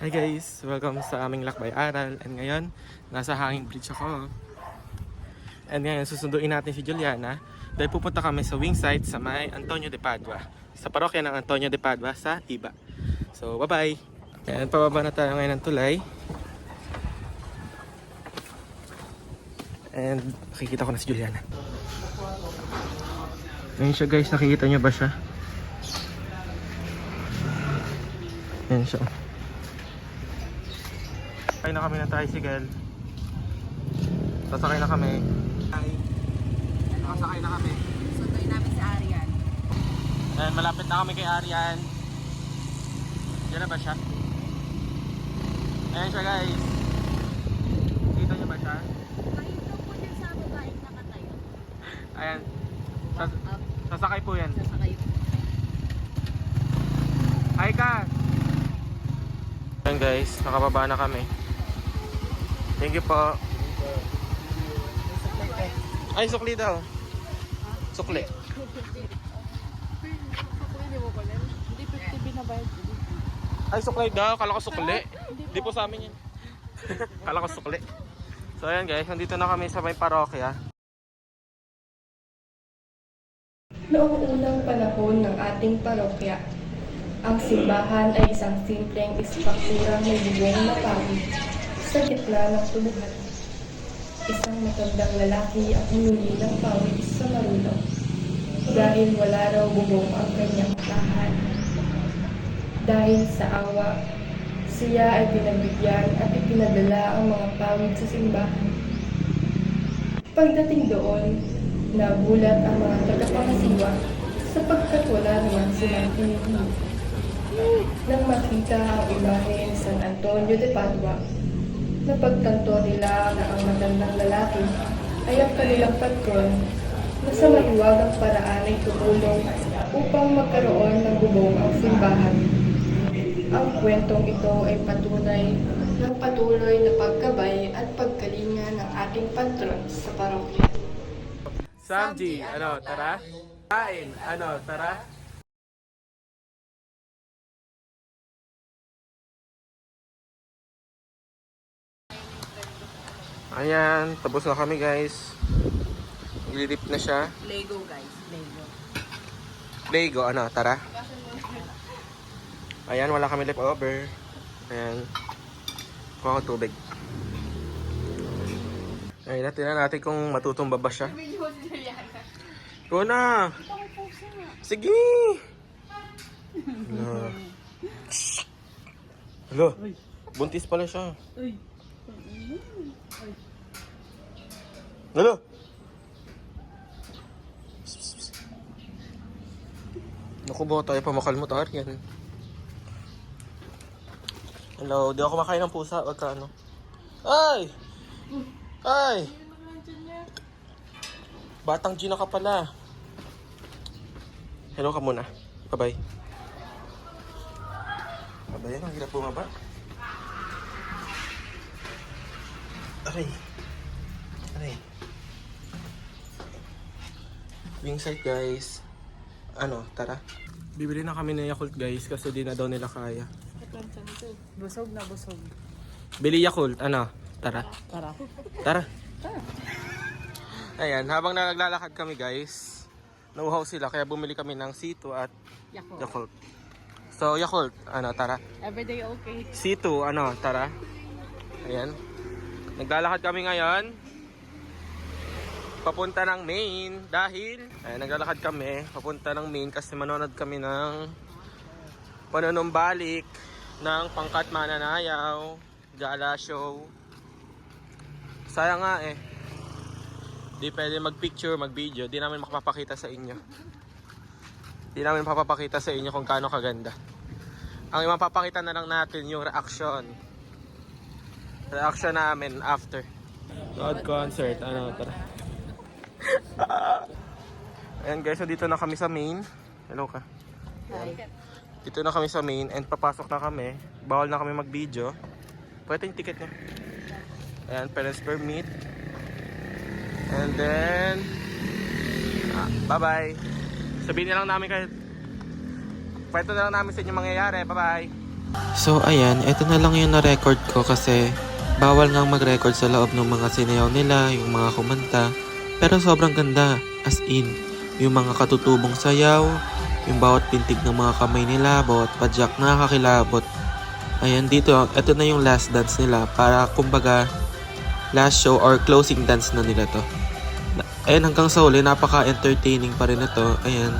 Hi guys! Welcome sa aming Lakbay Aral. And ngayon, nasa Hanging Bridge ako. And ngayon, susunduin natin si Juliana dahil pupunta kami sa wing site sa may Antonio de Padua. Sa parokya ng Antonio de Padua sa Iba. So, bye-bye! And pababa na tayo ngayon ng tulay. And nakikita ko na si Juliana. Ngayon siya guys, nakikita niyo ba siya? Ngayon siya. Sakay na kami ng tricycle. Sasakay na kami. Nakasakay na kami. Sunduin namin si Arian. And malapit na kami kay Arian. Diyan na ba siya? Ayan siya guys. Kita niyo ba siya? Nakita po din sa babaeng nakatayo. Ayan. Sasakay po yan. Sasakay po. Hi ka! Ayan guys, nakababa na kami. Thank you po. Ay, sukli daw. Sukli. Hindi 50 binabayad. Ay, sukli daw. Kala ko sukli. Hindi po sa amin yan. Kala ko sukli. So ayan guys, nandito na kami sa may parokya. Noong unang panahon ng ating parokya, ang simbahan ay isang simpleng istrukturang may bubong na pawid sa gitna ng tuluhan. Isang matandang lalaki ang humuli ng pawid sa marulong dahil wala raw bubong ang kanyang tahan. Dahil sa awa, siya ay pinagbigyan at ipinadala ang mga pawid sa simbahan. Pagdating doon, nagulat ang mga tagapangasiwa sapagkat wala naman silang pinili. Nang makita ang imahe ni San Antonio de Padua, napagtanto nila na ang matandang lalaki ay ang kanilang patron na sa mahiwagang paraan ay tumulong upang magkaroon ng bubong ang simbahan. Ang kwentong ito ay patunay ng patuloy na pagkabay at pagkalinga ng ating patron sa parokya. Samji, ano, tara? Kain, ano, tara? Ayan, tapos na kami guys. Lilip na siya. Lego guys, Lego. Lego, ano, tara? Ayan, wala kami leftover. Ayan. Kuha ko tubig. Ayan, tingnan natin kung matutumba ba siya. Go na! Sige! Ano? Hello, buntis pala siya. Hello! Naku ba tayo pamakalmot, Arian? Hello, di ako makain ng pusa. Wag ka ano. Ay! Ay! Batang Gina ka pala. Hello ka muna. Bye-bye. Bye-bye, ang hirap bumaba. Aray. Aray. Wing site guys. Ano, tara. Bibili na kami ng Yakult guys kasi di na daw nila kaya. Busog na busog. Bili Yakult, ano, tara. Tara. Tara. Ayan, habang naglalakad kami guys, nauhaw sila kaya bumili kami ng C2 at Yakult. Yakult. So Yakult, ano, tara. Everyday okay. C2, ano, tara. Ayan. Naglalakad kami ngayon. Papunta ng Maine dahil ayan, naglalakad kami papunta ng Maine kasi manonood kami ng panunumbalik ng Pangkat Mananayaw gala show. Sayang nga eh. Di pwede mag-picture, mag-video. Di namin makapapakita sa inyo. Di namin mapapakita sa inyo kung gaano kaganda. Ang mapapakita na lang natin yung reaction. Reaction namin after. God concert. Ano, tara. Ayan guys, so dito na kami sa main. Hello ka. Hi. Dito na kami sa main and papasok na kami. Bawal na kami mag-video. Pwede yung ticket niya. Ayan, parents permit. And then bye-bye. Sabihin na lang namin kahit kwento na lang namin sa inyo mangyayari. Bye-bye. So ayan, ito na lang yung na-record ko kasi bawal nga mag-record sa loob ng mga sinayaw nila, yung mga kumanta. Pero sobrang ganda, as in, yung mga katutubong sayaw, yung bawat pintig ng mga kamay nila, bawat padyak, nakakakilabot. Ayan, dito, ito na yung last dance nila para kumbaga last show or closing dance na nila to. Ayan, hanggang sa huli, napaka-entertaining pa rin ito. Ayan.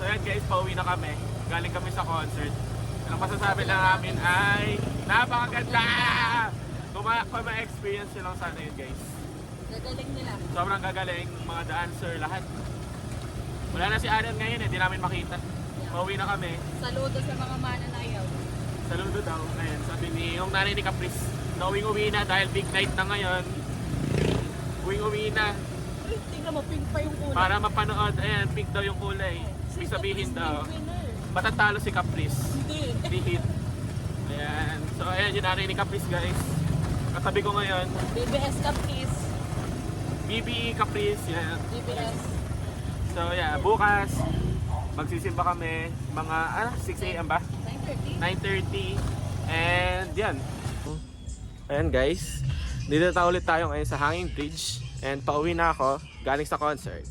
So yan guys, pauwi na kami. Galing kami sa concert. Ang masasabi lang namin ay napakaganda! Kung ma-experience nyo lang sana yun guys. Gagaling nila. Sobrang gagaling, mga dancer, lahat. Wala na si Alan ngayon eh, di namin makita. Pauwi na kami. Saludo sa mga mananayaw. Saludo daw. Ayun, sabi ni yung nanay ni Caprice, na uwi na dahil big night na ngayon. Uwi na Uy, tingnan mo, pink pa yung kulay. para mapanood. Ayan, pink daw yung kulay. Ibig sabihin daw, matatalo si Caprice. Hindi. Dihit. Ayan. So ayan yung nanay ni Caprice guys. Katabi ko ngayon. BBS ka, please. BBE Caprice. Yan. BBS. So yeah, bukas magsisimba kami mga 6 AM ba? 9:30. 9:30. And yan. Ayan guys. Dito na ulit tayo ngayon sa Hanging Bridge. And pauwi na ako galing sa concert.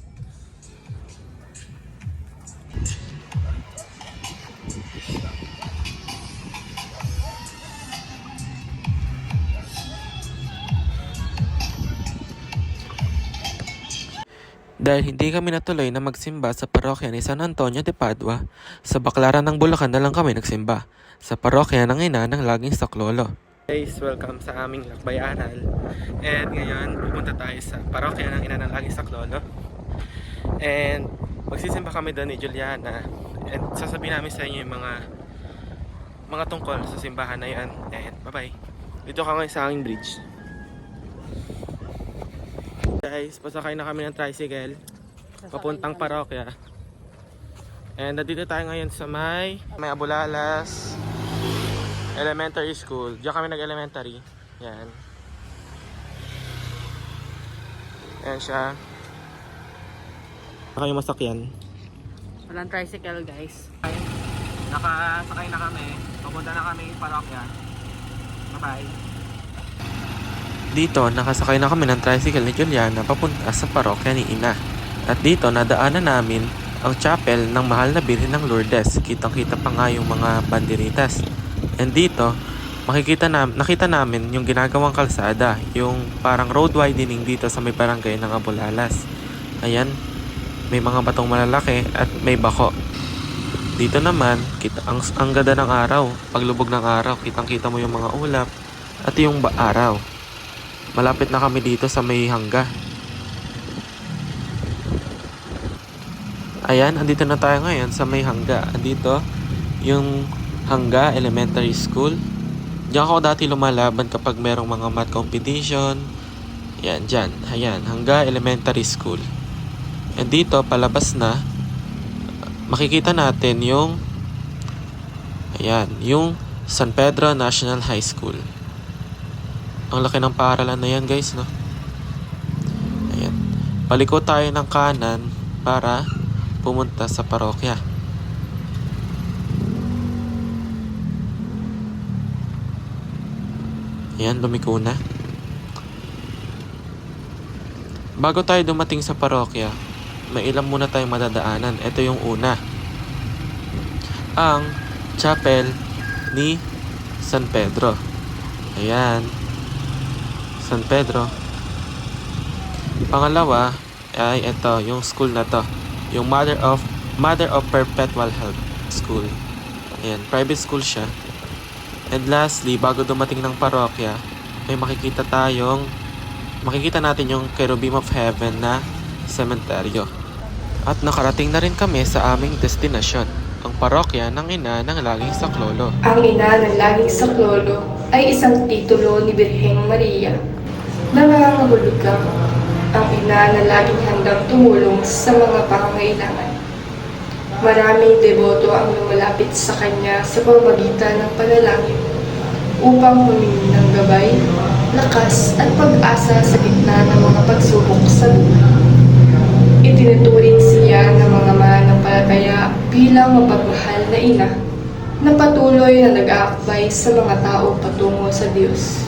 Dahil hindi kami natuloy na magsimba sa parokya ni San Antonio de Padua, sa Baclaran ng Bulacan na lang kami nagsimba, sa parokya ng ina ng laging saklolo. Guys, welcome sa aming Lakbay Aral. And ngayon, pupunta tayo sa parokya ng ina ng laging saklolo. And magsisimba kami doon ni Juliana. And sasabihin namin sa inyo yung mga tungkol sa simbahan na yan. And bye-bye. Dito ka ngayon sa aming bridge. Guys, pasakay na kami ng tricycle papuntang parokya. And nandito tayo ngayon sa may Abulalas Elementary School. Diyan kami nag-elementary. Yan. Ayan siya. Naka yung masakyan. Walang tricycle, guys. Nakasakay na kami. Papunta na kami parokya. Bye-bye. Dito, nakasakay na kami ng tricycle ni Juliana papunta sa parokya ni Ina. At dito, nadaanan namin ang chapel ng Mahal na Birhen ng Lourdes. Kitang-kita pa nga yung mga banderitas. And dito, nakita namin yung ginagawang kalsada, yung parang road widening dito sa may barangay ng Abulalas. Ayan, may mga batong malalaki at may bako. Dito naman, ang ganda ng araw. Paglubog ng araw, kitang-kita mo yung mga ulap at yung araw. Malapit na kami dito sa may hangga. Ayan, andito na tayo ngayon sa may hangga. Andito yung Hangga Elementary School. Diyan ako dati lumalaban kapag merong mga math competition. Yan, dyan. Ayan, Hangga Elementary School. And dito, palabas na, makikita natin yung yung San Pedro National High School. Ang laki ng paaralan na yan guys, no? Ayan. Paliko tayo ng kanan para pumunta sa parokya. Ayan, lumiko na. Bago tayo dumating sa parokya, may ilan muna tayong madadaanan. Ito yung una. Ang chapel ni San Pedro. Ayan. San Pedro. Pangalawa ay ito, yung school na to. Yung Mother of Perpetual Help School. Ayan, private school siya. And lastly, bago dumating ng parokya, may makikita natin yung Cherubim of Heaven na sementeryo. At nakarating na rin kami sa aming destinasyon. ang parokya ng Ina ng Laging Saklolo. Ang Ina ng Laging Saklolo ay isang titulo ni Birheng Maria na nangangahulugang ang Ina na laging handang tumulong sa mga pangangailangan. Maraming deboto ang lumalapit sa kanya sa pamamagitan ng panalangin upang humingi ng gabay, lakas at pag-asa sa gitna ng mga pagsubok sa buhay. Itinuturing siya ng mga mananampalataya bilang mapagmahal na ina na patuloy na nag-aakbay sa mga tao patungo sa Diyos.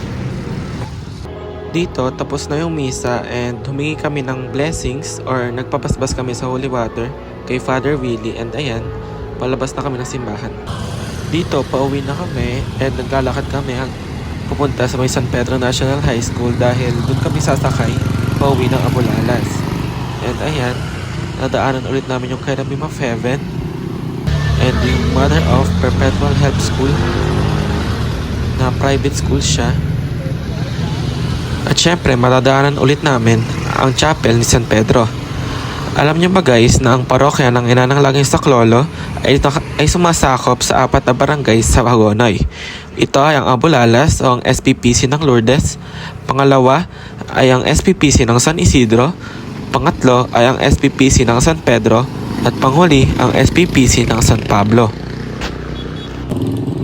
Dito, tapos na yung misa and humingi kami ng blessings or nagpapasbas kami sa holy water kay Father Willie and ayan, palabas na kami ng simbahan. Dito, pauwi na kami and naglalakad kami pupunta sa may San Pedro National High School dahil doon kami sasakay pauwi ng Abulalas. And ayan, nadaanan ulit namin yung Cherubim of Heaven and yung Mother of Perpetual Help School na private school siya. At syempre, madadaanan ulit namin ang chapel ni San Pedro. Alam niyo ba guys na ang parokya ng Ina ng Laging Saklolo ay sumasakop sa 4 na barangay sa Hagonoy. Ito ay ang Abulalas o ang SPPC ng Lourdes. Pangalawa ay ang SPPC ng San Isidro. Pangatlo ay ang SPPC ng San Pedro. At panghuli ang SPPC ng San Pablo.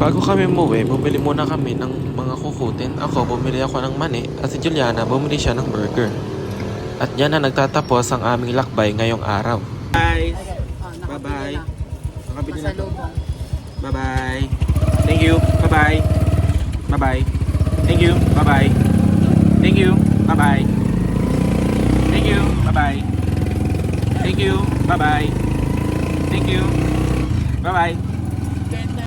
Bago kami umuwi, bumili muna kami ng mga kukutin. Ako, bumili ako ng mani at si Juliana, bumili siya ng burger. At yan na nagtatapos ang aming lakbay ngayong araw. Guys, bye-bye. Nakabili na to. Bye-bye. Thank you. Bye-bye. Bye-bye. Thank you. Bye-bye. Thank you. Bye-bye. Thank you. Bye-bye. Thank you. Bye-bye. Thank you. Bye-bye.